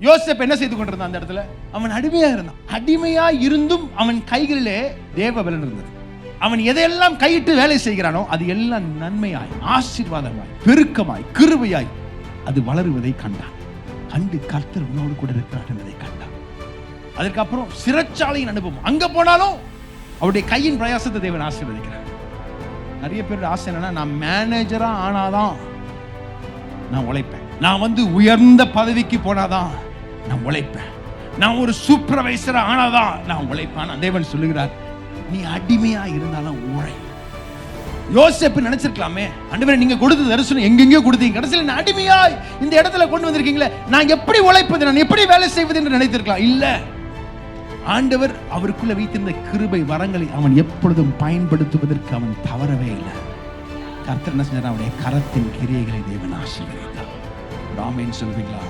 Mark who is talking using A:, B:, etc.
A: யோசேப்பு என்ன செய்து கொண்டிருந்தான் அந்த இடத்துல? அவன் அடிமையா இருந்தான். அடிமையா இருந்தும் அவன் கைகளிலே தேவ பலன் இருந்தது. அவன் எதையெல்லாம் கையிட்டு வேலை செய்கிறானோ அது எல்லாம் நன்மையாய், ஆசீர்வாதமாய், பெருக்கமாய், கிருபையாய் அது வளருவதை கண்டான். கண்டு கர்த்தர் உன்னோடு கூட இருக்கிறார் என்பதை கண்டான். அதற்கப்புறம் சிறைச்சாலையின் அனுபவம். அங்க போனாலும் அவருடைய கையின் பிரயாசத்தை தேவன் ஆசீர்வதிக்கிறார். நிறைய பேருடைய ஆசை என்னன்னா, நான் மேனேஜரா ஆனாதான் நான் உழைப்பேன், நான் உயர்ந்த பதவிக்கு போனாதான் நான் உழைப்பேன், நான் ஒரு சூப்பர்வைசரா ஆனாதான் நான் உழைப்பேன். தேவன் சொல்லுகிறார், நீ அடிமையா இருந்தாலும் உழை. யோசேப்பு நினைச்சிருக்கலாமே, ஆண்டவரே நீங்க கொடுத்த தரிசனம் எங்கெங்கயோ கொடுத்தீங்க, கடைசியில் நான் அடிமையாய் இந்த இடத்துல கொண்டு வந்திருக்கீங்களே, நான் எப்படி உழைப்பது, நான் எப்படி வேலை செய்வது என்று நினைத்திருக்கலாம். இல்ல, ஆண்டவர் அவருக்குள்ள வைத்திருந்த கிருபை வரங்களை அவன் எப்பொழுதும் பயன்படுத்துவதற்கு அவன் தவறவே இல்லை. கர்த்தர் என்ன செஞ்சார்? அவருடைய கரத்தின் கிரியைகளை தேவன் ஆசீர்வதித்தார். ஆமென் சொல்வீங்களா?